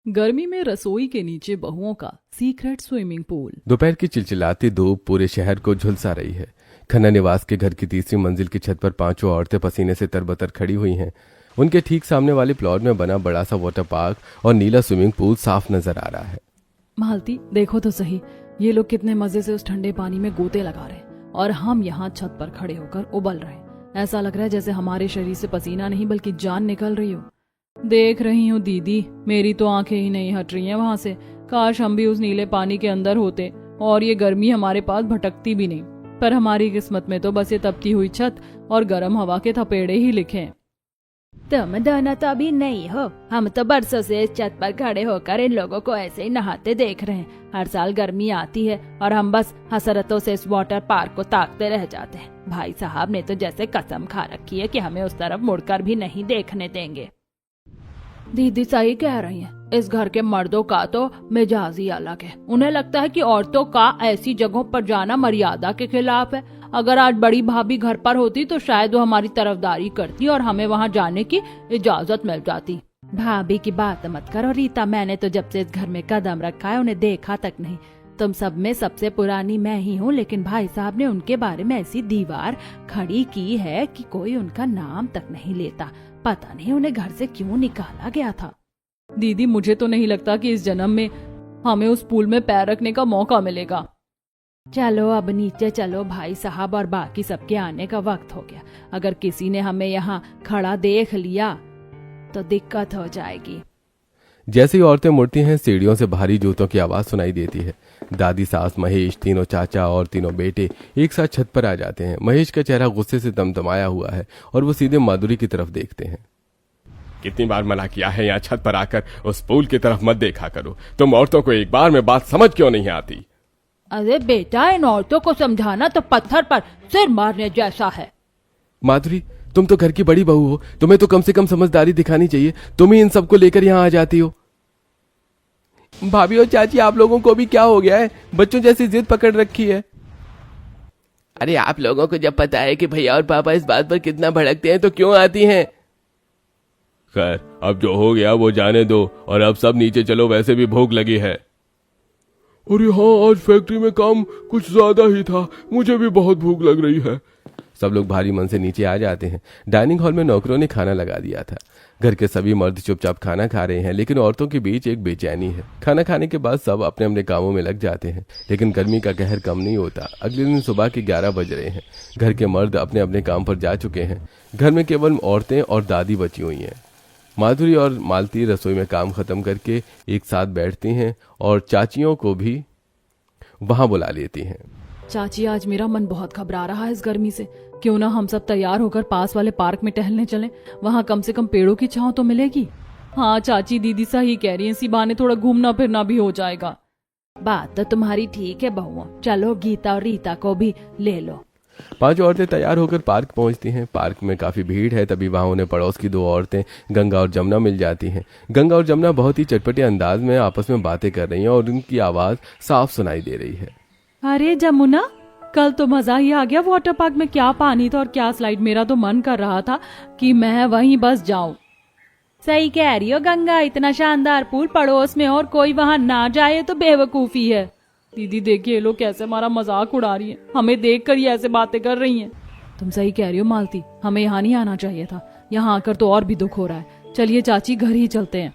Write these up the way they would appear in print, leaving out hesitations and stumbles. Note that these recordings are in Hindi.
गर्मी में रसोई के नीचे बहुओं का सीक्रेट स्विमिंग पूल। दोपहर की चिलचिलाती धूप पूरे शहर को झुलसा रही है। खन्ना निवास के घर की तीसरी मंजिल की छत पर पांचों औरतें पसीने से तरबतर खड़ी हुई हैं। उनके ठीक सामने वाले प्लॉट में बना बड़ा सा वाटर पार्क और नीला स्विमिंग पूल साफ नजर आ रहा है। मालती, देखो तो सही, ये लोग कितने मजे से उस ठंडे पानी में गोते लगा रहे हैं और हम यहाँ छत पर खड़े होकर उबल रहे हैं। ऐसा लग रहा है जैसे हमारे शरीर से पसीना नहीं बल्कि जान निकल रही हो। देख रही हूँ दीदी, मेरी तो आंखें ही नहीं हट रही हैं वहां से। काश हम भी उस नीले पानी के अंदर होते और ये गर्मी हमारे पास भटकती भी नहीं। पर हमारी किस्मत में तो बस ये तपती हुई छत और गर्म हवा के थपेड़े ही लिखे हैं। तुम दोनों तो अभी नहीं हो। हम तो बरसों से इस छत पर खड़े होकर इन लोगों को ऐसे ही नहाते देख रहे हैं। हर साल गर्मी आती है और हम बस हसरतों से इस वाटर पार्क को ताकते रह जाते हैं। भाई साहब ने तो जैसे कसम खा रखी है कि हमें उस तरफ मुड़कर भी नहीं देखने देंगे। दीदी सही कह रही हैं। इस घर के मर्दों का तो मिजाज ही अलग है। उन्हें लगता है कि औरतों का ऐसी जगहों पर जाना मर्यादा के खिलाफ है। अगर आज बड़ी भाभी घर पर होती तो शायद वो हमारी तरफदारी करती और हमें वहाँ जाने की इजाजत मिल जाती। भाभी की बात मत करो रीता, मैंने तो जब से इस घर में कदम रखा है उन्हें देखा तक नहीं। तुम सब में सबसे पुरानी मैं ही हूँ, लेकिन भाई साहब ने उनके बारे में ऐसी दीवार खड़ी की है कि कोई उनका नाम तक नहीं लेता। पता नहीं उन्हें घर से क्यों निकाला गया था। दीदी, मुझे तो नहीं लगता कि इस जन्म में हमें उस पूल में पैर रखने का मौका मिलेगा। चलो अब नीचे चलो भाई साहब, और बाकी सबके आने का वक्त हो गया। अगर किसी ने हमें यहाँ खड़ा देख लिया तो दिक्कत हो जाएगी। जैसे ही औरतें मुड़ती हैं, सीढ़ियों से भारी जूतों की आवाज सुनाई देती है। दादी, सास, महेश, तीनों चाचा और तीनों बेटे एक साथ छत पर आ जाते हैं। महेश का चेहरा गुस्से से तमतमाया हुआ है और वो सीधे माधुरी की तरफ देखते हैं। कितनी बार मना किया है यहाँ छत पर आकर उस पुल की तरफ मत देखा करो। तुम औरतों को एक बार में बात समझ क्यों नहीं आती? अरे बेटा, इन औरतों को समझाना तो पत्थर पर सिर मारने जैसा है। माधुरी, तुम तो घर की बड़ी बहू हो, तुम्हें तो कम से कम समझदारी दिखानी चाहिए। तुम ही इन सबको लेकर यहाँ आ जाती हो। भाभी और चाची, आप लोगों को भी क्या हो गया है? बच्चों जैसी जिद पकड़ रखी है। अरे आप लोगों को जब पता है कि भैया और पापा इस बात पर कितना भड़कते हैं तो क्यों आती हैं? खैर, अब जो हो गया वो जाने दो और अब सब नीचे चलो, वैसे भी भूख लगी है। अरे हाँ, आज फैक्ट्री में काम कुछ ज्यादा ही था, मुझे भी बहुत भूख लग रही है। सब लोग भारी मन से नीचे आ जाते हैं। डाइनिंग हॉल में नौकरों ने खाना लगा दिया था। घर के सभी मर्द चुपचाप खाना खा रहे हैं, लेकिन औरतों के बीच एक बेचैनी है। खाना खाने के बाद सब अपने अपने कामों में लग जाते हैं, लेकिन गर्मी का कहर कम नहीं होता। अगले दिन सुबह के 11 बज रहे हैं। घर के मर्द अपने अपने काम पर जा चुके हैं। घर में केवल औरतें और दादी बची हुई हैं। माधुरी और मालती रसोई में काम खत्म करके एक साथ बैठती हैं और चाचियों को भी वहां बुला लेती हैं। चाची, आज मेरा मन बहुत घबरा रहा है इस गर्मी से। क्यों ना हम सब तैयार होकर पास वाले पार्क में टहलने चलें। वहाँ कम से कम पेड़ों की छांव तो मिलेगी। हाँ चाची, दीदी सही कह रही है। इसी बहाने थोड़ा घूमना फिरना भी हो जाएगा। बात तो तुम्हारी ठीक है बहुओं, चलो गीता और रीता को भी ले लो। 5 औरतें तैयार होकर पार्क पहुंचती हैं। पार्क में काफी भीड़ है। तभी वहां उन्हें पड़ोस की 2 औरतें गंगा और जमुना मिल जाती हैं। गंगा और जमुना बहुत ही चटपटे अंदाज में आपस में बातें कर रही हैं और उनकी आवाज साफ सुनाई दे रही है। अरे जमुना, कल तो मजा ही आ गया वाटर पार्क में। क्या पानी था और क्या स्लाइड। मेरा तो मन कर रहा था कि मैं वहीं बस जाऊं। सही कह रही हो गंगा, इतना शानदार पूल पड़ोस में और कोई वहाँ ना जाए तो बेवकूफी है। दीदी देखिए, ये लोग कैसे हमारा मजाक उड़ा रही हैं। हमें देखकर ही ऐसे बातें कर रही हैं। तुम सही कह रही हो मालती, हमें यहाँ नहीं आना चाहिए था। यहाँ आकर तो और भी दुख हो रहा है। चलिए चाची, घर ही चलते हैं।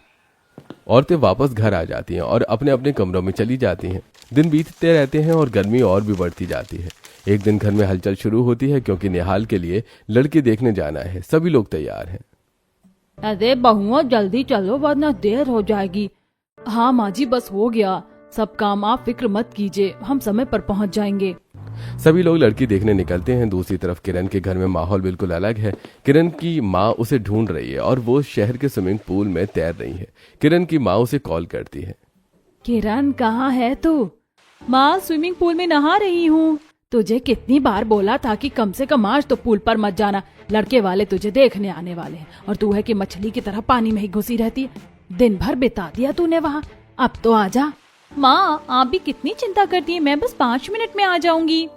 औरतें वापस घर आ जाती हैं और अपने अपने कमरों में चली जाती हैं। दिन बीतते रहते हैं और गर्मी और भी बढ़ती जाती है। एक दिन घर में हलचल शुरू होती है क्योंकि निहाल के लिए लड़की देखने जाना है। सभी लोग तैयार हैं। अरे बहुओं, जल्दी चलो वरना देर हो जाएगी। हाँ माँ जी, बस हो गया सब काम, आप फिक्र मत कीजिए, हम समय पर पहुँच जाएंगे। सभी लोग लड़की देखने निकलते हैं। दूसरी तरफ किरण के घर में माहौल बिल्कुल अलग है। किरण की माँ उसे ढूंढ रही है और वो शहर के स्विमिंग पूल में तैर रही है। किरण की माँ उसे कॉल करती है। किरण, कहाँ है तू? माँ, स्विमिंग पूल में नहा रही हूँ। तुझे कितनी बार बोला था कि कम से कम आज तो पूल पर मत जाना। लड़के वाले तुझे देखने आने वाले हैं और तू है कि मछली की तरह पानी में ही घुसी रहती है। दिन भर बिता दिया तूने वहाँ, अब तो आजा। माँ, आप भी कितनी चिंता करती हैं, मैं बस 5 मिनट में आ जाऊंगी।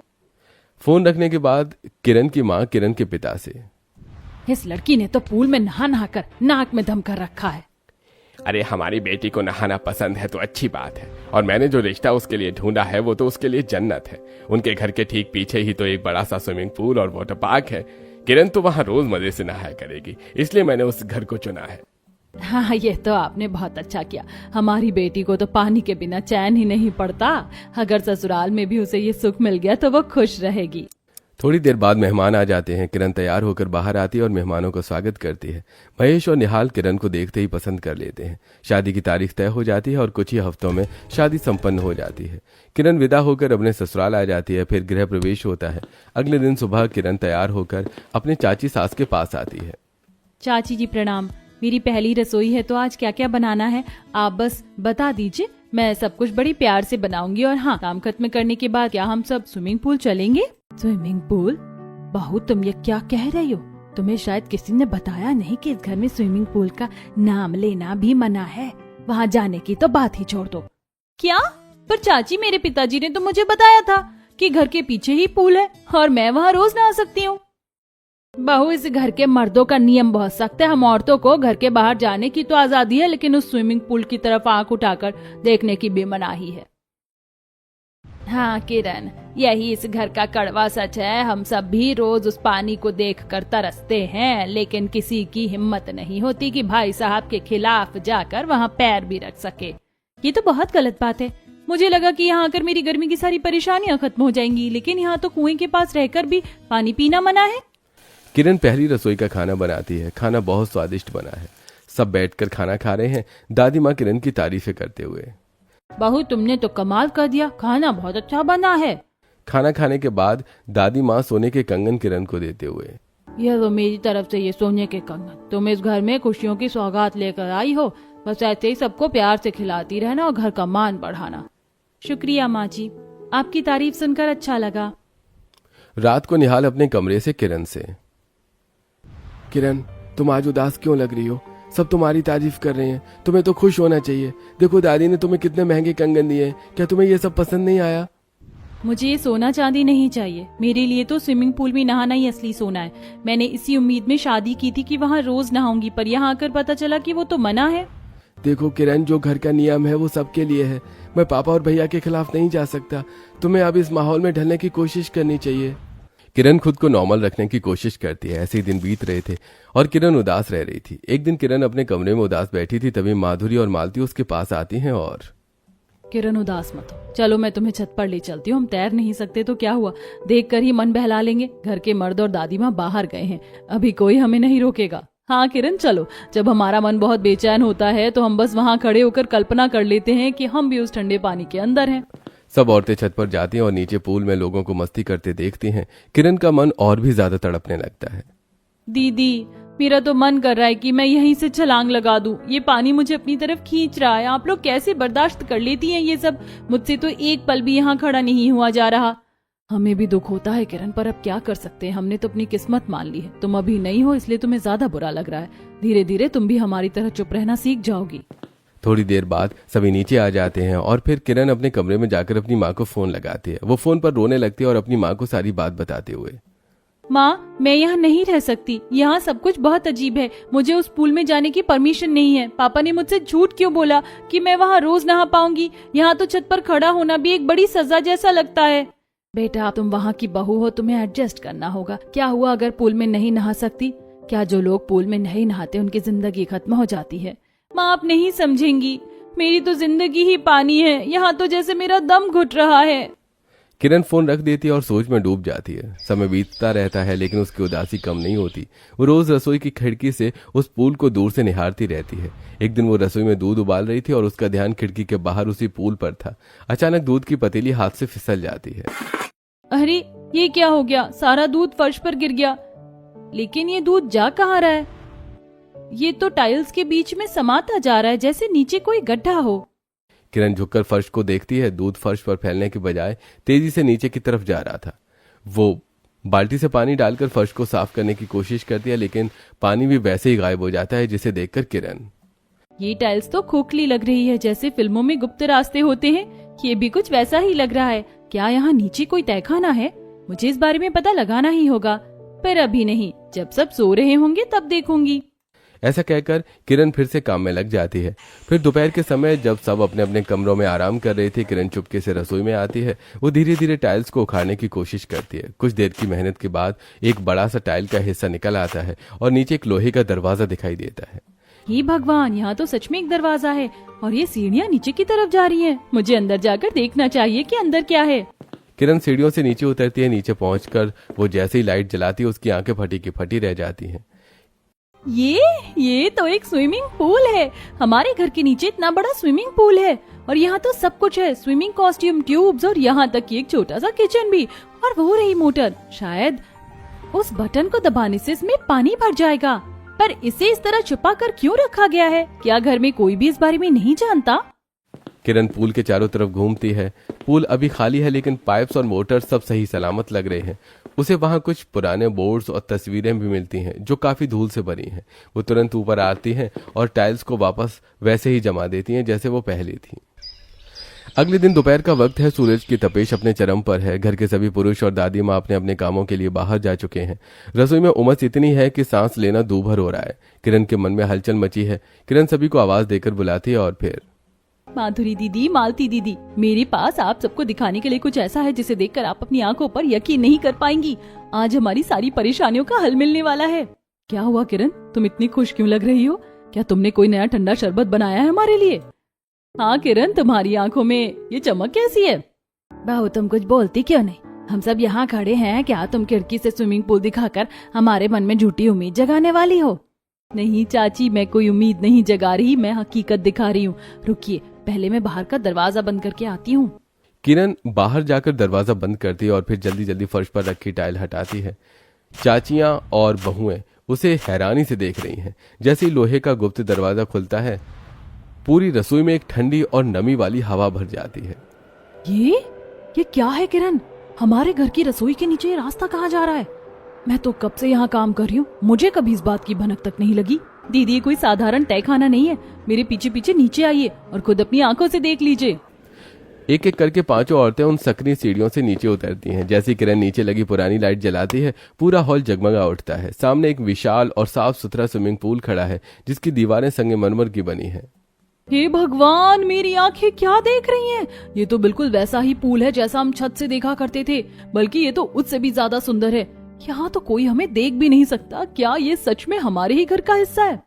फोन रखने के बाद किरण की माँ किरण के पिता से, इस लड़की ने तो पूल में नहा नहा कर नाक में दम कर रखा है। अरे हमारी बेटी को नहाना पसंद है तो अच्छी बात है, और मैंने जो रिश्ता उसके लिए ढूंढा है वो तो उसके लिए जन्नत है। उनके घर के ठीक पीछे ही तो एक बड़ा सा स्विमिंग पूल और वाटर पार्क है। किरण तो वहाँ रोज मजे से नहाया करेगी, इसलिए मैंने उस घर को चुना है। हाँ, ये तो आपने बहुत अच्छा किया। हमारी बेटी को तो पानी के बिना चैन ही नहीं पड़ता। अगर ससुराल में भी उसे ये सुख मिल गया तो वो खुश रहेगी। थोड़ी देर बाद मेहमान आ जाते हैं। किरण तैयार होकर बाहर आती है और मेहमानों का स्वागत करती है। महेश और निहाल किरण को देखते ही पसंद कर लेते हैं। शादी की तारीख तय हो जाती है और कुछ ही हफ्तों में शादी संपन्न हो जाती है। किरण विदा होकर अपने ससुराल आ जाती है। फिर गृह प्रवेश होता है। अगले दिन सुबह किरण तैयार होकर अपने चाची सास के पास आती है। चाची जी प्रणाम। मेरी पहली रसोई है तो आज क्या क्या बनाना है आप बस बता दीजिए, मैं सब कुछ बड़ी प्यार से बनाऊंगी। और हाँ, काम खत्म करने के बाद क्या हम सब स्विमिंग पूल चलेंगे? Swimming pool? बहू तुम ये क्या कह रही हो? तुम्हें शायद किसी ने बताया नहीं कि इस घर में स्विमिंग पूल का नाम लेना भी मना है। वहाँ जाने की तो बात ही छोड़ दो। क्या? पर चाची मेरे पिताजी ने तो मुझे बताया था कि घर के पीछे ही पूल है और मैं वहाँ रोज नहा सकती हूँ। बहू, इस घर के मर्दों का नियम बहुत सख्त है। हम औरतों को घर के बाहर जाने की तो आजादी है, लेकिन उस स्विमिंग पूल की तरफ आंख उठाकर देखने की बेमनाही है। हाँ किरण, यही इस घर का कड़वा सच है। हम सब भी रोज उस पानी को देखकर तरसते हैं, लेकिन किसी की हिम्मत नहीं होती कि भाई साहब के खिलाफ जाकर वहाँ पैर भी रख सके। ये तो बहुत गलत बात है। मुझे लगा कि यहाँ आकर मेरी गर्मी की सारी परेशानियां खत्म हो जाएंगी, लेकिन यहाँ तो कुएं के पास रहकर भी पानी पीना मना है। किरण पहली रसोई का खाना बनाती है। खाना बहुत स्वादिष्ट बना है। सब बैठकर खाना खा रहे हैं, दादी माँ किरण की तारीफें करते हुए। बहू, तुमने तो कमाल कर दिया, खाना बहुत अच्छा बना है। खाना खाने के बाद दादी माँ सोने के कंगन किरण को देते हुए, यह तो मेरी तरफ से ये सोने के कंगन। तुम इस घर में खुशियों की सौगात लेकर आई हो। बस ऐसे ही सबको प्यार से खिलाती रहना और घर का मान बढ़ाना। शुक्रिया माँ जी, आपकी तारीफ सुनकर अच्छा लगा। रात को निहाल अपने कमरे से किरण से, किरण तुम आज उदास क्यों लग रही हो? सब तुम्हारी तारीफ कर रहे हैं, तुम्हें तो खुश होना चाहिए। देखो दादी ने तुम्हें कितने महंगे कंगन दिए हैं। क्या तुम्हें ये सब पसंद नहीं आया? मुझे ये सोना चांदी नहीं चाहिए। मेरे लिए तो स्विमिंग पूल में नहाना ही असली सोना है। मैंने इसी उम्मीद में शादी की थी कि वहाँ रोज नहाऊंगी, पर यहाँ आकर पता चला कि वो तो मना है। देखो किरण, जो घर का नियम है वो सबके लिए है। मैं पापा और भैया के खिलाफ नहीं जा सकता। तुम्हें अब इस माहौल में ढलने की कोशिश करनी चाहिए। किरण खुद को नॉर्मल रखने की कोशिश करती है। ऐसे ही दिन बीत रहे थे और किरण उदास रह रही थी। एक दिन किरण अपने कमरे में उदास बैठी थी, तभी माधुरी और मालती उसके पास आती हैं और, किरण उदास मत हो, चलो मैं तुम्हें छत पर ले चलती हूँ। हम तैर नहीं सकते तो क्या हुआ, देखकर ही मन बहला लेंगे। घर के मर्द और दादी माँ बाहर गए हैं, अभी कोई हमें नहीं रोकेगा। हाँ किरण चलो, जब हमारा मन बहुत बेचैन होता है तो हम बस वहाँ खड़े होकर कल्पना कर लेते हैं कि हम भी उस ठंडे पानी के अंदर हैं। सब औरतें छत पर जाती हैं और नीचे पूल में लोगों को मस्ती करते देखती हैं। किरण का मन और भी ज्यादा तड़पने लगता है। दीदी, मेरा तो मन कर रहा है कि मैं यहीं से छलांग लगा दूं। ये पानी मुझे अपनी तरफ खींच रहा है। आप लोग कैसे बर्दाश्त कर लेती हैं ये सब? मुझसे तो एक पल भी यहाँ खड़ा नहीं हुआ जा रहा। हमें भी दुख होता है किरण, पर अब क्या कर सकते हैं। हमने तो अपनी किस्मत मान ली है। तुम अभी नहीं हो इसलिए तुम्हें ज्यादा बुरा लग रहा है। धीरे धीरे तुम भी हमारी तरह चुप रहना सीख जाओगी। थोड़ी देर बाद सभी नीचे आ जाते हैं और फिर किरण अपने कमरे में जाकर अपनी माँ को फोन लगाती है। वो फोन पर रोने लगती है और अपनी माँ को सारी बात बताते हुए, माँ, मैं यहाँ नहीं रह सकती। यहाँ सब कुछ बहुत अजीब है। मुझे उस पूल में जाने की परमिशन नहीं है। पापा ने मुझसे झूठ क्यों बोला कि मैं वहाँ रोज नहा पाऊंगी? यहाँ तो छत पर खड़ा होना भी एक बड़ी सजा जैसा लगता है। बेटा, तुम वहाँ की बहू हो, तुम्हें एडजस्ट करना होगा। क्या हुआ अगर पूल में नहीं नहा सकती? क्या जो लोग पूल में नहीं नहाते उनकी जिंदगी खत्म हो जाती है? माँ, आप नहीं समझेंगी। मेरी तो जिंदगी ही पानी है। यहाँ तो जैसे मेरा दम घुट रहा है। किरण फोन रख देती है और सोच में डूब जाती है। समय बीतता रहता है लेकिन उसकी उदासी कम नहीं होती। वो रोज रसोई की खिड़की से उस पूल को दूर से निहारती रहती है। एक दिन वो रसोई में दूध उबाल रही थी और उसका ध्यान खिड़की के बाहर उसी पूल पर था। अचानक दूध की पतीली हाथ से फिसल जाती है। अरे, ये क्या हो गया? सारा दूध फर्श पर गिर गया। लेकिन ये दूध जा कहाँ रहा है? ये तो टाइल्स के बीच में समाता जा रहा है, जैसे नीचे कोई गड्ढा हो। किरण झुककर फर्श को देखती है। दूध फर्श पर फैलने के बजाय तेजी से नीचे की तरफ जा रहा था। वो बाल्टी से पानी डालकर फर्श को साफ करने की कोशिश करती है, लेकिन पानी भी वैसे ही गायब हो जाता है, जिसे देखकर किरण, ये टाइल्स तो खोखली लग रही है, जैसे फिल्मों में गुप्त रास्ते होते हैं। ये भी कुछ वैसा ही लग रहा है। क्या यहाँ नीचे कोई तहखाना है? मुझे इस बारे में पता लगाना ही होगा, पर अभी नहीं। जब सब सो रहे होंगे तब देखूंगी। ऐसा कहकर किरण फिर से काम में लग जाती है। फिर दोपहर के समय जब सब अपने अपने कमरों में आराम कर रहे थे, किरण चुपके से रसोई में आती है। वो धीरे धीरे टाइल्स को उखाड़ने की कोशिश करती है। कुछ देर की मेहनत के बाद एक बड़ा सा टाइल का हिस्सा निकल आता है और नीचे एक लोहे का दरवाजा दिखाई देता है। हे भगवान, यहाँ तो सच में एक दरवाजा है और ये सीढ़ियाँ नीचे की तरफ जा रही हैं। मुझे अंदर जाकर देखना चाहिए कि अंदर क्या है। किरण सीढ़ियों से नीचे उतरती है। नीचे पहुंचकर वो जैसे ही लाइट जलाती है, उसकी आंखें फटी की फटी रह जाती हैं। ये तो एक स्विमिंग पूल है। हमारे घर के नीचे इतना बड़ा स्विमिंग पूल है और यहाँ तो सब कुछ है, स्विमिंग कॉस्ट्यूम, ट्यूब्स और यहाँ तक कि एक छोटा सा किचन भी। और वो रही मोटर, शायद उस बटन को दबाने से इसमें पानी भर जाएगा। पर इसे इस तरह छुपा कर क्यों रखा गया है? क्या घर में कोई भी इस बारे में नहीं जानता? किरण पूल के चारों तरफ घूमती है। पूल अभी खाली है, लेकिन पाइप्स और मोटर सब सही सलामत लग रहे हैं। उसे वहां कुछ पुराने बोर्ड्स और तस्वीरें भी मिलती हैं जो काफी धूल से भरी हैं। वो तुरंत ऊपर आती हैं और टाइल्स को वापस वैसे ही जमा देती हैं जैसे वो पहले थी। अगले दिन दोपहर का वक्त है। सूरज की तपिश अपने चरम पर है। घर के सभी पुरुष और दादी माँ अपने अपने कामों के लिए बाहर जा चुके हैं। रसोई में उमस इतनी है कि सांस लेना दूभर हो रहा है। किरण के मन में हलचल मची है। किरण सभी को आवाज देकर बुलाती है और फिर, माधुरी दीदी, मालती दीदी, मेरे पास आप सबको दिखाने के लिए कुछ ऐसा है जिसे देखकर आप अपनी आंखों पर यकीन नहीं कर पाएंगी। आज हमारी सारी परेशानियों का हल मिलने वाला है। क्या हुआ किरण, तुम इतनी खुश क्यों लग रही हो? क्या तुमने कोई नया ठंडा शरबत बनाया है हमारे लिए? हाँ किरण, तुम्हारी आंखों में ये चमक कैसी है? बहू, तुम कुछ बोलती क्यों नहीं? हम सब यहाँ खड़े हैं, क्या तुम खिड़की से स्विमिंग पूल दिखाकर हमारे मन में झूठी उम्मीद जगाने वाली हो? नहीं चाची, मैं कोई उम्मीद नहीं जगा रही, मैं हकीकत दिखा रही हूँ। रुकिए, पहले मैं बाहर का दरवाजा बंद करके आती हूँ। किरण बाहर जाकर दरवाजा बंद करती है और फिर जल्दी जल्दी फर्श पर रखी टाइल हटाती है। चाचियां और बहुएं उसे हैरानी से देख रही हैं। जैसे ही लोहे का गुप्त दरवाजा खुलता है, पूरी रसोई में एक ठंडी और नमी वाली हवा भर जाती है। ये क्या है किरण? हमारे घर की रसोई के नीचे ये रास्ता कहाँ जा रहा है? मैं तो कब से यहाँ काम कर रही हूँ, मुझे कभी इस बात की भनक तक नहीं लगी। दीदी, ये कोई साधारण तहखाना नहीं है। मेरे पीछे पीछे नीचे आइए और खुद अपनी आंखों से देख लीजिए। एक एक करके पांचों औरतें उन सकरी सीढ़ियों से नीचे उतरती हैं। जैसी किरण नीचे लगी पुरानी लाइट जलाती है, पूरा हॉल जगमगा उठता है। सामने एक विशाल और साफ सुथरा स्विमिंग पूल खड़ा है जिसकी दीवारें संगमरमर की बनी है। हे भगवान, मेरी आंखें क्या देख रही हैं? ये तो बिल्कुल वैसा ही पूल है जैसा हम छत से देखा करते थे, बल्कि ये तो उससे भी ज्यादा सुंदर है। यहाँ तो कोई हमें देख भी नहीं सकता। क्या ये सच में हमारे ही घर का हिस्सा है?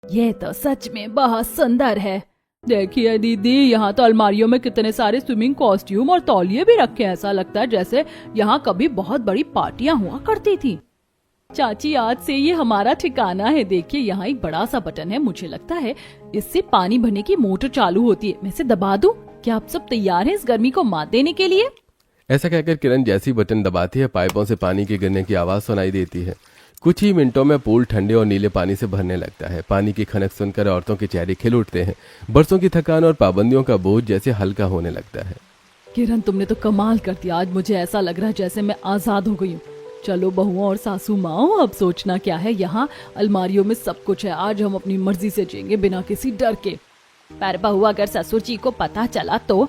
ये तो सच में बहुत सुंदर है। देखिए दीदी, यहाँ तो अलमारियों में कितने सारे स्विमिंग कॉस्ट्यूम और तौलिए भी रखे हैं। ऐसा लगता है जैसे यहाँ कभी बहुत बड़ी पार्टियां हुआ करती थी। चाची, आज से ये हमारा ठिकाना है। देखिए, यहाँ एक बड़ा सा बटन है। मुझे लगता है इससे पानी भरने की मोटर चालू होती है। मैं इसे दबा दूं? क्या आप सब तैयार हैं इस गर्मी को मात देने के लिए? ऐसा कहकर किरण जैसी बटन दबाती है, पाइपों से पानी के गिरने की आवाज सुनाई देती है। कुछ ही मिनटों में पूल ठंडे और नीले पानी से भरने लगता है। पानी की खनक सुनकर औरतों के चेहरे खिल उठते हैं। बरसों की थकान और पाबंदियों का बोझ जैसे हल्का होने लगता है। किरण, तुमने तो कमाल कर दिया। आज मुझे ऐसा लग रहा है जैसे मैं आजाद हो गई हूँ। चलो बहुओं और सासू माओ, अब सोचना क्या है। यहाँ अलमारियों में सब कुछ है। आज हम अपनी मर्जी से जिएंगे बिना किसी डर के। पर बहू, अगर ससुर जी को पता चला तो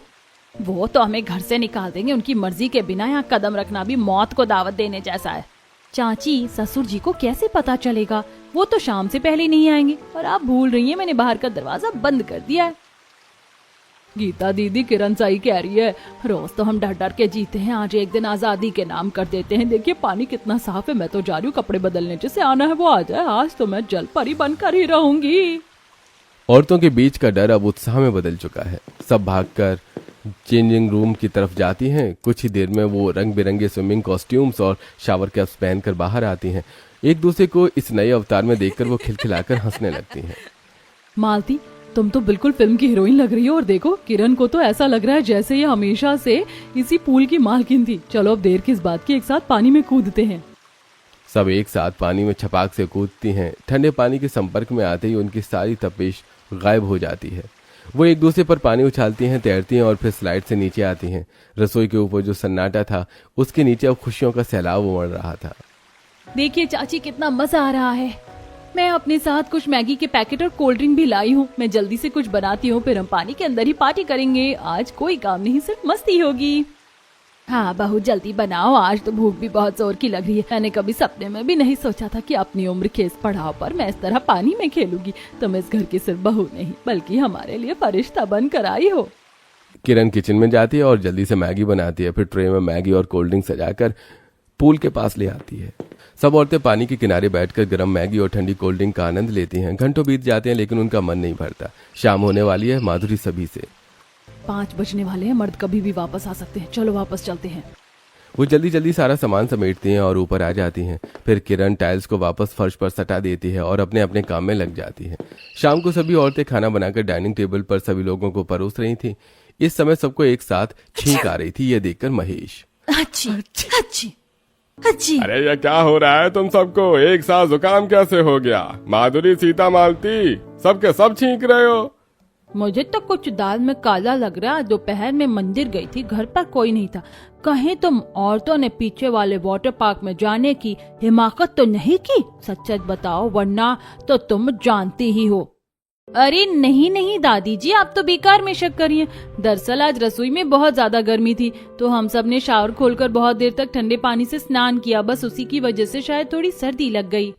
वो तो हमें घर से निकाल देंगे। उनकी मर्जी के बिना यहाँ कदम रखना भी मौत को दावत देने जैसा है। चाची, ससुर जी को कैसे पता चलेगा? वो तो शाम से पहले नहीं आएंगे। और आप भूल रही हैं, मैंने बाहर का दरवाजा बंद कर दिया है। गीता दीदी, किरण सही कह रही है। रोज तो हम डर डर के जीते हैं, आज एक दिन आजादी के नाम कर देते हैं। देखिए पानी कितना साफ है। मैं तो जा रही हूँ कपड़े बदलने, जिसे आना है वो आ जाए। आज तो मैं जल परी बनकर ही रहूंगी। औरतों के बीच का डर अब उत्साह में बदल चुका है। सब भागकर चेंजिंग रूम की तरफ जाती हैं। कुछ ही देर में वो रंग बिरंगे स्विमिंग कॉस्ट्यूम्स और शावर कैप्स पहनकर बाहर आती हैं। एक दूसरे को इस नए अवतार में देखकर वो खिलखिलाकर हंसने लगती हैं। मालती, तुम तो बिल्कुल फिल्म की हीरोइन लग रही हो। और देखो, किरण को तो ऐसा लग रहा है जैसे ये हमेशा से इसी पूल की मालकिन थी। चलो अब देर किस बात की, एक साथ पानी में कूदते हैं। सब एक साथ पानी में छपाक से कूदती हैं। ठंडे पानी के संपर्क में आते ही उनकी सारी तपिश गायब हो जाती है। वो एक दूसरे पर पानी उछालती हैं, तैरती हैं और फिर स्लाइड से नीचे आती हैं। रसोई के ऊपर जो सन्नाटा था, उसके नीचे अब खुशियों का सैलाब उमड़ रहा था। देखिए चाची, कितना मजा आ रहा है। मैं अपने साथ कुछ मैगी के पैकेट और कोल्ड ड्रिंक भी लाई हूँ। मैं जल्दी से कुछ बनाती हूँ, फिर हम पानी के अंदर ही पार्टी करेंगे। आज कोई काम नहीं, सिर्फ मस्ती होगी। हाँ बहू जल्दी बनाओ, आज तो भूख भी बहुत जोर की लग रही है। मैंने कभी सपने में भी नहीं सोचा था कि अपनी उम्र के इस पड़ाव पर मैं इस तरह पानी में खेलूंगी। तुम इस घर की सिर्फ बहू नहीं बल्कि हमारे लिए फरिश्ता बनकर आई हो। किरण किचन में जाती है और जल्दी से मैगी बनाती है। फिर ट्रे में मैगी और कोल्ड ड्रिंक सजाकर पूल के पास ले आती है। सब औरतें पानी के किनारे बैठकर गर्म मैगी और ठंडी कोल्ड ड्रिंक का आनंद लेती हैं। घंटों बीत जाते हैं लेकिन उनका मन नहीं भरता। शाम होने वाली है। माधुरी सभी से 5 बजने वाले हैं, मर्द कभी भी वापस आ सकते हैं, चलो वापस चलते हैं। वो जल्दी जल्दी सारा सामान समेटती हैं और ऊपर आ जाती हैं। फिर किरण टाइल्स को वापस फर्श पर सटा देती है और अपने अपने काम में लग जाती है। शाम को सभी औरतें खाना बनाकर डाइनिंग टेबल पर सभी लोगों को परोस रही थी। इस समय सबको एक साथ छींक आ रही थी। ये देखकर महेश, अच्छी अच्छी अच्छी। अरे ये क्या हो रहा है तुम सबको? एक साथ जुकाम कैसे हो गया? माधुरी, सीता, मालती, सबके सब छींक रहे हो। मुझे तो कुछ दाल में काला लग रहा है। दोपहर में मंदिर गई थी, घर पर कोई नहीं था। कहीं तुम औरतों ने पीछे वाले वाटर पार्क में जाने की हिमाकत तो नहीं की? सच सच बताओ वरना तो तुम जानती ही हो। अरे नहीं नहीं दादी जी, आप तो बेकार में शक करिए। दरअसल आज रसोई में बहुत ज्यादा गर्मी थी तो हम सब ने शावर खोलकर बहुत देर तक ठंडे पानी से स्नान किया। बस उसी की वजह से शायद थोड़ी सर्दी लग गई।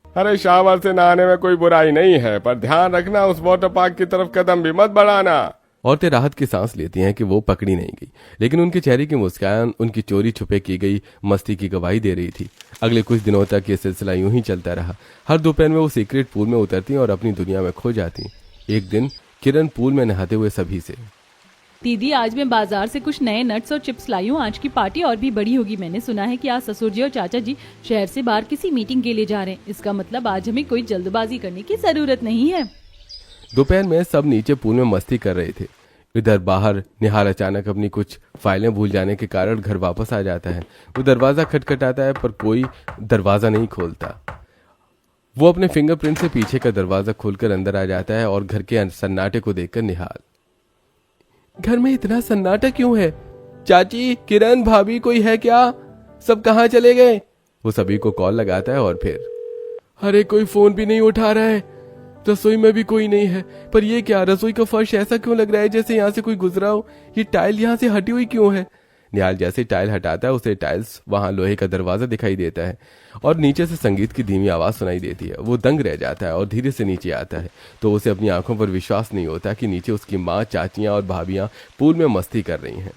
अरे शावर से नहाने में कोई बुराई नहीं है, पर ध्यान रखना उस वाटर पार्क की तरफ कदम भी मत बढ़ाना। औरतें राहत की सांस लेती हैं कि वो पकड़ी नहीं गई, लेकिन उनके चेहरे की मुस्कान उनकी चोरी छुपे की गई मस्ती की गवाही दे रही थी। अगले कुछ दिनों तक ये सिलसिला यूं ही चलता रहा। हर दोपहर में वो सीक्रेट पूल में उतरती और अपनी दुनिया में खो जाती। एक दिन किरण पूल में नहाते हुए सभी से, दीदी आज मैं बाजार से कुछ नए नट्स और चिप्स लाई हूँ, आज की पार्टी और भी बड़ी होगी। मैंने सुना है कि आज ससुर जी और चाचा जी शहर से बाहर किसी मीटिंग के लिए जा रहे हैं। इसका मतलब आज हमें कोई जल्दबाजी करने की जरूरत नहीं है। दोपहर में सब नीचे पूल में मस्ती कर रहे थे। इधर बाहर निहाल अचानक अपनी कुछ फाइलें भूल जाने के कारण घर वापस आ जाता है। वो दरवाजा खटखटाता है पर कोई दरवाजा नहीं खोलता। वो अपने फिंगरप्रिंट से पीछे का दरवाजा खोलकर अंदर आ जाता है और घर के सन्नाटे को देखकर निहाल, घर में इतना सन्नाटा क्यों है? चाची, किरण, भाभी, कोई है क्या? सब कहाँ चले गए? वो सभी को कॉल लगाता है और फिर, अरे कोई फोन भी नहीं उठा रहा है। रसोई में भी कोई नहीं है। पर ये क्या, रसोई का फर्श ऐसा क्यों लग रहा है जैसे यहाँ से कोई गुजरा हो? ये टाइल यहाँ से हटी हुई क्यों है? निहाल जैसे टाइल हटाता है उसे टाइल्स वहां लोहे का दरवाजा दिखाई देता है और नीचे से संगीत की धीमी आवाज सुनाई देती है। वो दंग रह जाता है और धीरे से नीचे आता है तो उसे अपनी आंखों पर विश्वास नहीं होता कि नीचे उसकी माँ, चाचियां और भाभियां पूल में मस्ती कर रही हैं।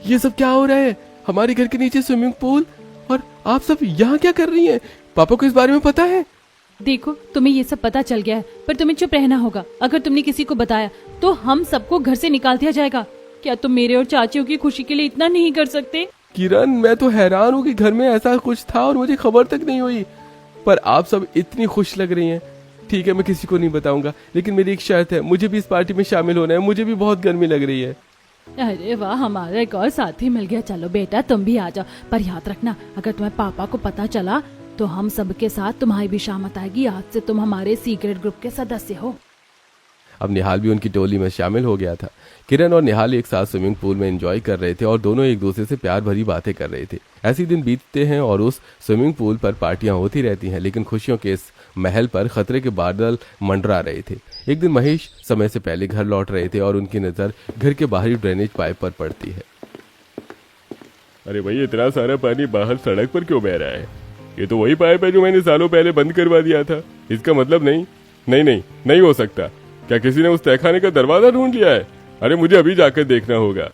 ये सब क्या हो रहा है? हमारे घर के नीचे स्विमिंग पूल और आप सब यहाँ क्या कर रही हैं? पापा को इस बारे में पता है? देखो तुम्हें ये सब पता चल गया है पर तुम्हें चुप रहना होगा। अगर तुमने किसी को बताया तो हम सबको घर से निकाल दिया जाएगा। क्या तुम मेरे और चाचियों की खुशी के लिए इतना नहीं कर सकते? किरण, मैं तो हैरान हूँ कि घर में ऐसा कुछ था और मुझे खबर तक नहीं हुई। पर आप सब इतनी खुश लग रही हैं। ठीक है, मैं किसी को नहीं बताऊंगा, लेकिन मेरी एक शर्त है, मुझे भी इस पार्टी में शामिल होना है। मुझे भी बहुत गर्मी लग रही है। अरे वाह, हमारा एक और साथी मिल गया। चलो बेटा तुम भी आ जाओ, पर याद रखना अगर तुम्हारे पापा को पता चला तो हम सबके साथ तुम्हारी भी शामत आएगी। आज से तुम हमारे सीक्रेट ग्रुप के सदस्य हो। अब निहाल भी उनकी टोली में शामिल हो गया था। किरण और निहाल एक साथ स्विमिंग पूल में एंजॉय कर रहे थे और दोनों एक दूसरे से प्यार भरी बातें कर रहे थे। ऐसे दिन बीतते हैं और उस स्विमिंग पूल पर पार्टियां होती रहती हैं, लेकिन खुशियों के इस महल पर खतरे के बादल मंडरा रहे थे। एक दिन महेश समय से पहले घर लौट रहे थे और उनकी नजर घर के बाहरी ड्रेनेज पाइप पर पड़ती है। अरे भाई, इतना सारा पानी बाहर सड़क पर क्यों बह रहा है? ये तो वही पाइप है जो मैंने सालों पहले बंद करवा दिया था। इसका मतलब नहीं हो सकता। क्या किसी ने उस तहखाने का दरवाजा ढूंढ लिया है? अरे मुझे अभी जाकर देखना होगा।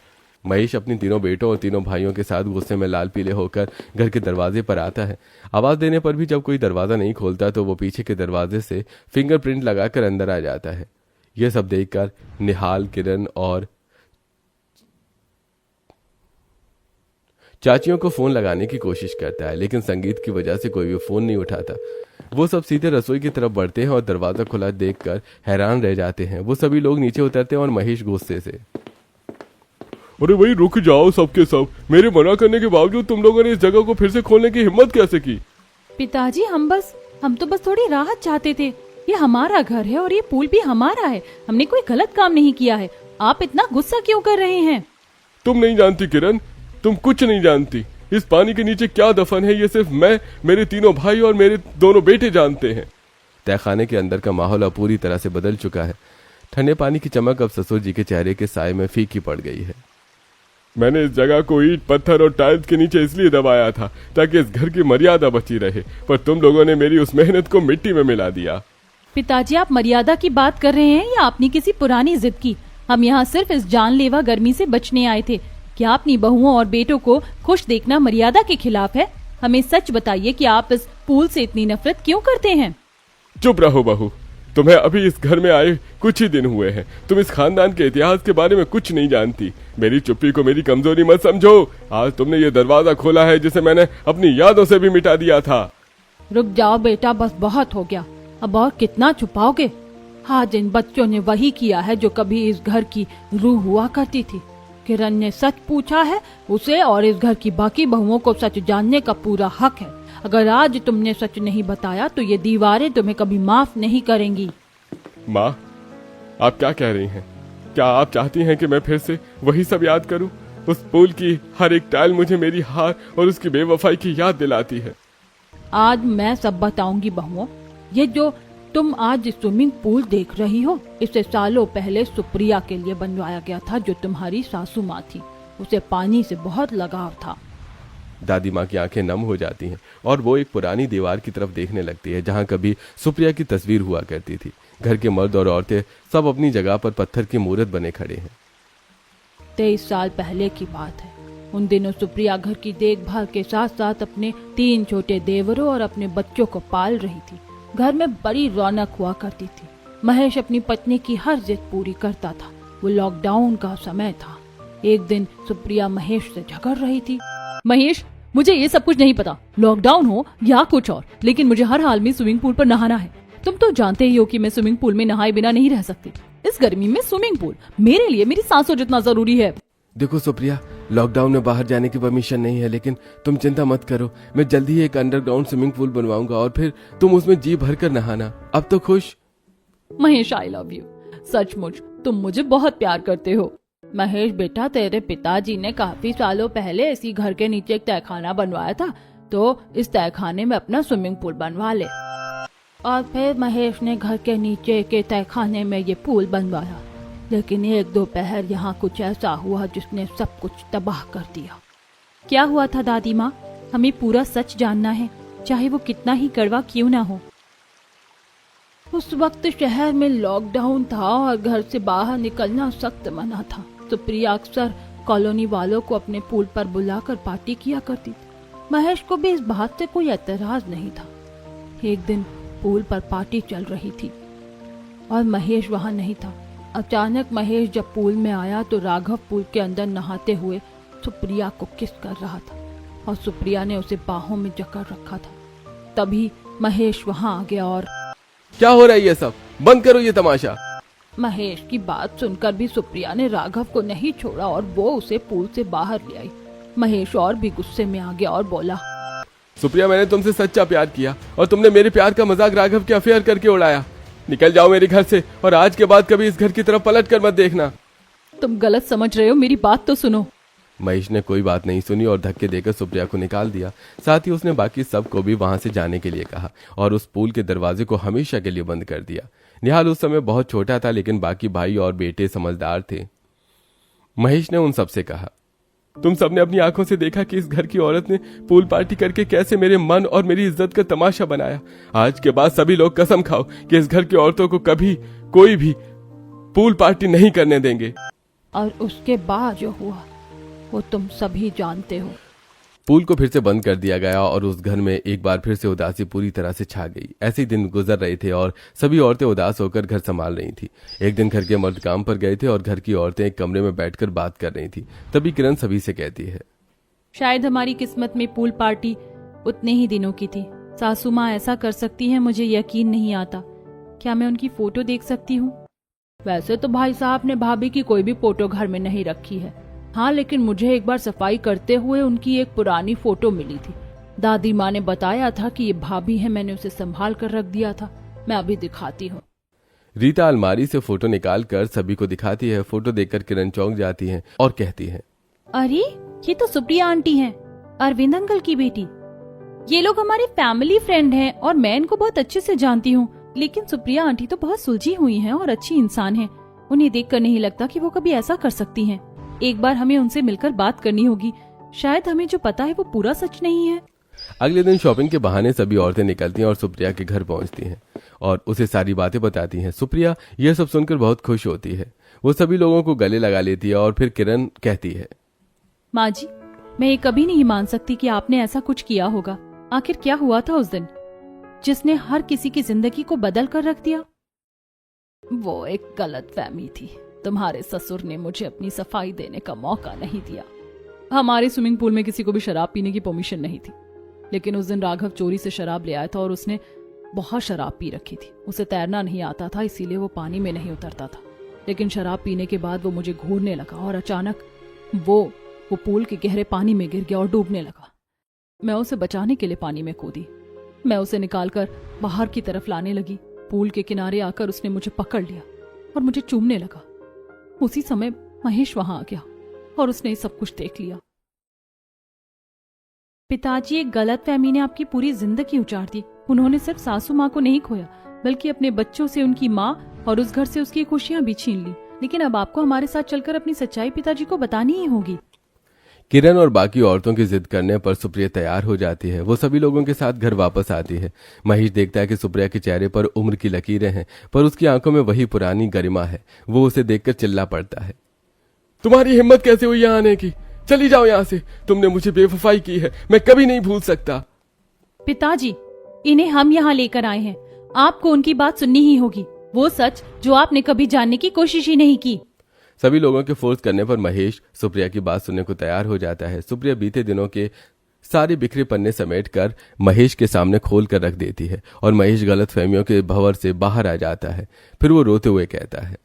महेश अपनी तीनों बेटों और तीनों भाइयों के साथ गुस्से में लाल पीले होकर घर के दरवाजे पर आता है। आवाज देने पर भी जब कोई दरवाजा नहीं खोलता तो वो पीछे के दरवाजे से फिंगरप्रिंट लगाकर अंदर आ जाता है। यह सब देखकर निहाल, किरण और चाचियों को फोन लगाने की कोशिश करता है, लेकिन संगीत की वजह से कोई भी फोन नहीं उठाता। वो सब सीधे रसोई की तरफ बढ़ते हैं और दरवाजा खुला देखकर हैरान रह जाते हैं। वो सभी लोग नीचे उतरते हैं और महेश गुस्से से, अरे भाई रुक जाओ सबके सब। मेरे मना करने के बावजूद तुम लोगों ने इस जगह को फिर से खोलने की हिम्मत कैसे की? पिताजी हम तो बस थोड़ी राहत चाहते थे। ये हमारा घर है और ये पूल भी हमारा है। हमने कोई गलत काम नहीं किया है। आप इतना गुस्सा क्यों कर रहे हैं? तुम नहीं जानती किरण, तुम कुछ नहीं जानती। इस पानी के नीचे क्या दफन है ये सिर्फ मैं, मेरे तीनों भाई और मेरे दोनों बेटे जानते हैं। तहखाने के अंदर का माहौल अब पूरी तरह से बदल चुका है। ठंडे पानी की चमक अब ससुर जी के चेहरे के साए में फीकी पड़ गई है। मैंने इस जगह को ईंट पत्थर और टाइल्स के नीचे इसलिए दबाया था ताकि इस घर की मर्यादा बची रहे, पर तुम लोगों ने मेरी उस मेहनत को मिट्टी में मिला दिया। पिताजी, आप मर्यादा की बात कर रहे हैं या अपनी किसी पुरानी जिद की? हम यहाँ सिर्फ इस जानलेवा गर्मी से बचने आए थे। क्या अपनी बहुओं और बेटों को खुश देखना मर्यादा के खिलाफ है? हमें सच बताइए कि आप इस पूल से इतनी नफरत क्यों करते हैं? चुप रहो बहू, तुम्हें अभी इस घर में आए कुछ ही दिन हुए हैं। तुम इस खानदान के इतिहास के बारे में कुछ नहीं जानती। मेरी चुप्पी को मेरी कमजोरी मत समझो। आज तुमने ये दरवाजा खोला है जिसे मैंने अपनी यादों से भी मिटा दिया था। रुक जाओ बेटा, बस बहुत हो गया। अब और कितना छुपाओगे? आज इन बच्चों ने वही किया है जो कभी इस घर की रूह हुआ करती थी। किरण ने सच पूछा है, उसे और इस घर की बाकी बहुओं को सच जानने का पूरा हक है। अगर आज तुमने सच नहीं बताया तो ये दीवारें तुम्हें कभी माफ नहीं करेंगी। माँ, आप क्या कह रही हैं? क्या आप चाहती हैं कि मैं फिर से वही सब याद करूं? उस पुल की हर एक टाइल मुझे मेरी हार और उसकी बेवफाई की याद दिलाती है। आज मैं सब बताऊंगी बहुओं। ये जो तुम आज स्विमिंग पूल देख रही हो, इसे सालों पहले सुप्रिया के लिए बनवाया गया था, जो तुम्हारी सासू माँ थी। उसे पानी से बहुत लगाव था। दादी माँ की आंखें नम हो जाती हैं और वो एक पुरानी दीवार की तरफ देखने लगती है जहाँ कभी सुप्रिया की तस्वीर हुआ करती थी। घर के मर्द और औरतें सब अपनी जगह पर पत्थर की मूर्त बने खड़े हैं। 23 साल पहले की बात है। उन दिनों सुप्रिया घर की देखभाल के साथ साथ अपने 3 छोटे देवरों और अपने बच्चों को पाल रही थी। घर में बड़ी रौनक हुआ करती थी। महेश अपनी पत्नी की हर जिद पूरी करता था। वो लॉकडाउन का समय था। एक दिन सुप्रिया महेश से झगड़ रही थी। महेश, मुझे ये सब कुछ नहीं पता, लॉकडाउन हो या कुछ और, लेकिन मुझे हर हाल में स्विमिंग पूल पर नहाना है। तुम तो जानते ही हो कि मैं स्विमिंग पूल में नहाए बिना नहीं रह सकती। इस गर्मी में स्विमिंग पूल मेरे लिए मेरी सांसों जितना जरूरी है। देखो सुप्रिया, लॉकडाउन में बाहर जाने की परमिशन नहीं है, लेकिन तुम चिंता मत करो। मैं जल्दी ही एक अंडरग्राउंड स्विमिंग पूल बनवाऊंगा और फिर तुम उसमें जी भर कर नहाना। अब तो खुश? Mahesh, I love you. सचमुच तुम मुझे बहुत प्यार करते हो। महेश बेटा, तेरे पिताजी ने काफी सालों पहले इसी घर के नीचे एक तहखाना बनवाया था, तो इस तहखाने में अपना स्विमिंग पूल बनवा ले। और फिर महेश ने घर के नीचे के तहखाने में ये पूल बनवाया, लेकिन एक दोपहर यहाँ कुछ ऐसा हुआ जिसने सब कुछ तबाह कर दिया। क्या हुआ था दादी माँ? हमें पूरा सच जानना है, चाहे वो कितना ही कड़वा क्यों ना हो। उस वक्त शहर में लॉकडाउन था और घर से बाहर निकलना सख्त मना था। सुप्रिया अक्सर कॉलोनी वालों को अपने पूल पर बुलाकर पार्टी किया करती थी। महेश को भी इस बात से कोई एतराज नहीं था। एक दिन पूल पर पार्टी चल रही थी और महेश वहां नहीं था। अचानक महेश जब पूल में आया तो राघव पूल के अंदर नहाते हुए सुप्रिया को किस कर रहा था और सुप्रिया ने उसे बाहों में जकड़ रखा था। तभी महेश वहां आ गया और क्या हो रहा है ये सब? बंद करो ये तमाशा। महेश की बात सुनकर भी सुप्रिया ने राघव को नहीं छोड़ा और वो उसे पूल से बाहर ले आई। महेश और भी गुस्से में आ गया और बोला, सुप्रिया, मैंने तुमसे सच्चा प्यार किया और तुमने मेरे प्यार का मजाक राघव के अफेयर करके उड़ाया। निकल जाओ मेरे घर से और आज के बाद कभी इस घर की तरफ पलट कर मत देखना। तुम गलत समझ रहे हो, मेरी बात तो सुनो। महेश ने कोई बात नहीं सुनी और धक्के देकर सुप्रिया को निकाल दिया। साथ ही उसने बाकी सबको भी वहां से जाने के लिए कहा और उस पूल के दरवाजे को हमेशा के लिए बंद कर दिया। निहाल उस समय बहुत छोटा था, लेकिन बाकी भाई और बेटे समझदार थे। महेश ने उन सबसे कहा, तुम सबने अपनी आंखों से देखा कि इस घर की औरत ने पूल पार्टी करके कैसे मेरे मन और मेरी इज्जत का तमाशा बनाया। आज के बाद सभी लोग कसम खाओ कि इस घर की औरतों को कभी कोई भी पूल पार्टी नहीं करने देंगे। और उसके बाद जो हुआ वो तुम सभी जानते हो। पूल को फिर से बंद कर दिया गया और उस घर में एक बार फिर से उदासी पूरी तरह से छा गई। ऐसे ही दिन गुजर रहे थे और सभी औरतें उदास होकर घर संभाल रही थी। एक दिन घर के मर्द काम पर गए थे और घर की औरतें एक कमरे में बैठकर बात कर रही थी। तभी किरण सभी से कहती है, शायद हमारी किस्मत में पूल पार्टी उतने ही दिनों की थी। सासू माँ ऐसा कर सकती है, मुझे यकीन नहीं आता। क्या मैं उनकी फोटो देख सकती हूँ? वैसे तो भाई साहब ने भाभी की कोई भी फोटो घर में नहीं रखी है। हाँ, लेकिन मुझे एक बार सफाई करते हुए उनकी एक पुरानी फोटो मिली थी। दादी माँ ने बताया था कि ये भाभी है, मैंने उसे संभाल कर रख दिया था। मैं अभी दिखाती हूँ। रीता अलमारी से फोटो निकाल कर सभी को दिखाती है। फोटो देखकर किरण चौंक जाती है और कहती है, अरे ये तो सुप्रिया आंटी हैं, अरविंद अंकल की बेटी। ये लोग हमारे फैमिली फ्रेंड हैं और मैं इनको बहुत अच्छे से जानती हूँ। लेकिन सुप्रिया आंटी तो बहुत सुलझी हुई हैं और अच्छी इंसान हैं। उन्हें देखकर नहीं लगता कि वो कभी ऐसा कर सकती हैं। एक बार हमें उनसे मिलकर बात करनी होगी। शायद हमें जो पता है वो पूरा सच नहीं है। अगले दिन शॉपिंग के बहाने सभी औरतें निकलती हैं और सुप्रिया के घर पहुंचती हैं और उसे सारी बातें बताती हैं। सुप्रिया यह सब सुनकर बहुत खुश होती है। वो सभी लोगों को गले लगा लेती है और फिर किरण कहती है, माँ जी, मैं ये कभी नहीं मान सकती कि आपने ऐसा कुछ किया होगा। आखिर क्या हुआ था उस दिन जिसने हर किसी की जिंदगी को बदल कर रख दिया? वो एक गलत फहमी थी। तुम्हारे ससुर ने मुझे अपनी सफाई देने का मौका नहीं दिया। हमारे स्विमिंग पूल में किसी को भी शराब पीने की परमिशन नहीं थी, लेकिन उस दिन राघव चोरी से शराब ले आया था और उसने बहुत शराब पी रखी थी। उसे तैरना नहीं आता था, इसीलिए वो पानी में नहीं उतरता था। लेकिन शराब पीने के बाद वो मुझे घूरने लगा और अचानक वो पूल के गहरे पानी में गिर गया और डूबने लगा। मैं उसे बचाने के लिए पानी में कूदी। मैं उसे निकालकर बाहर की तरफ लाने लगी। पूल के किनारे आकर उसने मुझे पकड़ लिया और मुझे चूमने लगा। उसी समय महेश वहां आ गया और उसने सब कुछ देख लिया। पिताजी, एक गलत फहमी ने आपकी पूरी जिंदगी उजाड़ दी। उन्होंने सिर्फ सासू माँ को नहीं खोया, बल्कि अपने बच्चों से उनकी माँ और उस घर से उसकी खुशियां भी छीन ली। लेकिन अब आपको हमारे साथ चलकर अपनी सच्चाई पिताजी को बतानी ही होगी। किरण और बाकी औरतों की जिद करने पर सुप्रिया तैयार हो जाती है। वो सभी लोगों के साथ घर वापस आती है। महेश देखता है कि सुप्रिया के चेहरे पर उम्र की लकीरें हैं, पर उसकी आंखों में वही पुरानी गरिमा है। वो उसे देखकर चिल्ला पड़ता है, तुम्हारी हिम्मत कैसे हुई यहाँ आने की? चली जाओ यहाँ से। तुमने मुझे बेवफाई की है, मैं कभी नहीं भूल सकता। पिताजी, इन्हें हम यहाँ लेकर आए हैं। आपको उनकी बात सुननी ही होगी, वो सच जो आपने कभी जानने की कोशिश ही नहीं की। सभी लोगों के फोर्स करने पर महेश सुप्रिया की बात सुनने को तैयार हो जाता है। सुप्रिया बीते दिनों के सारे बिखरे पन्ने समेटकर महेश के सामने खोल कर रख देती है और महेश गलत फहमियों के भंवर से बाहर आ जाता है। फिर वो रोते हुए कहता है,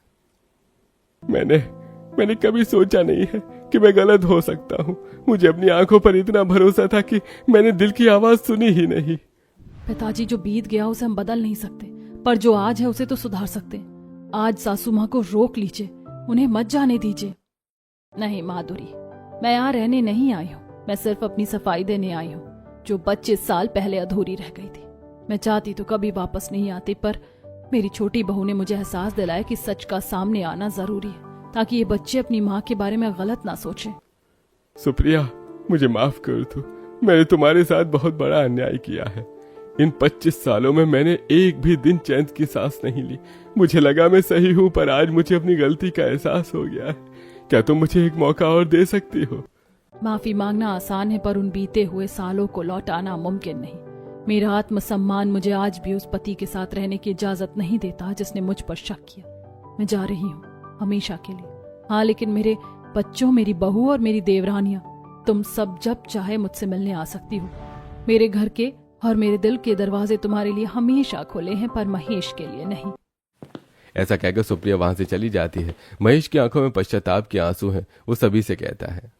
मैंने कभी सोचा नहीं है कि मैं गलत हो सकता हूँ। मुझे अपनी आंखों पर इतना भरोसा था कि मैंने दिल की आवाज सुनी ही नहीं। पिताजी, जो बीत गया उसे हम बदल नहीं सकते, पर जो आज है उसे तो सुधार सकते हैं। आज सासू माँ को रोक लीजिए, उन्हें मत जाने दीजिए। नहीं माधुरी, मैं यहाँ रहने नहीं आई हूँ। मैं सिर्फ अपनी सफाई देने आई हूँ, जो 25 साल पहले अधूरी रह गई थी। मैं चाहती तो कभी वापस नहीं आती, पर मेरी छोटी बहू ने मुझे एहसास दिलाया कि सच का सामने आना जरूरी है, ताकि ये बच्चे अपनी माँ के बारे में गलत ना सोचें। सुप्रिया, मुझे माफ कर दो। मैंने तुम्हारे साथ बहुत बड़ा अन्याय किया है। इन 25 सालों में मैंने एक भी दिन चैन की सांस नहीं ली। मुझे लगा मैं सही हूँ, पर आज मुझे अपनी गलती का एहसास हो गया है। क्या तुम मुझे एक मौका और दे सकती हो? माफी मांगना आसान है, पर उन बीते हुए सालों को लौटाना मुमकिन नहीं। मेरा आत्मसम्मान मुझे आज भी उस पति के साथ रहने की इजाजत नहीं देता जिसने मुझ पर शक किया। मैं जा रही हूँ हमेशा के लिए। हाँ, लेकिन मेरे बच्चों, मेरी बहू और मेरी देवरानियां, तुम सब जब चाहे मुझसे मिलने आ सकती हो। मेरे घर के और मेरे दिल के दरवाजे तुम्हारे लिए हमेशा खुले हैं, पर महेश के लिए नहीं। ऐसा कहकर सुप्रिया वहां से चली जाती है। महेश की आंखों में पश्चाताप के आंसू हैं। वो सभी से कहता है,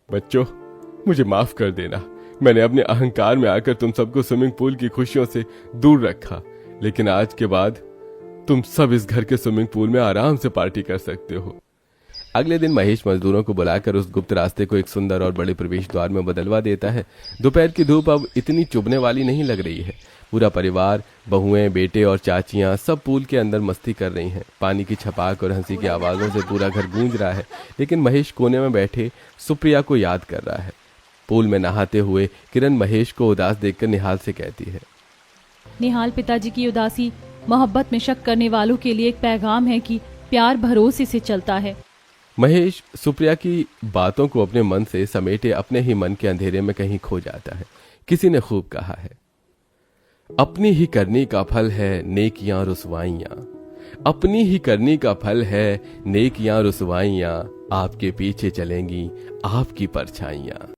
बच्चों, मुझे माफ कर देना। मैंने अपने अहंकार में आकर तुम सबको स्विमिंग पूल की खुशियों से दूर रखा, लेकिन आज के बाद तुम सब इस घर के स्विमिंग पूल में आराम से पार्टी कर सकते हो। अगले दिन महेश मजदूरों को बुलाकर उस गुप्त रास्ते को एक सुंदर और बड़े प्रवेश द्वार में बदलवा देता है। दोपहर की धूप अब इतनी चुभने वाली नहीं लग रही है। पूरा परिवार, बहुएं, बेटे और चाचियां सब पूल के अंदर मस्ती कर रही हैं। पानी की छपाक और हंसी की आवाजों से पूरा घर गूंज रहा है, लेकिन महेश कोने में बैठे सुप्रिया को याद कर रहा है। पूल में नहाते हुए किरण महेश को उदास देखकर निहाल से कहती है, निहाल, पिताजी की उदासी मोहब्बत में शक करने वालों के लिए एक पैगाम है कि प्यार भरोसे से चलता है। महेश सुप्रिया की बातों को अपने मन से समेटे अपने ही मन के अंधेरे में कहीं खो जाता है। किसी ने खूब कहा है, अपनी ही करनी का फल है नेकियां रुसवाइयां, अपनी ही करनी का फल है नेकियां रुसवाइयां, आपके पीछे चलेंगी आपकी परछाइयां।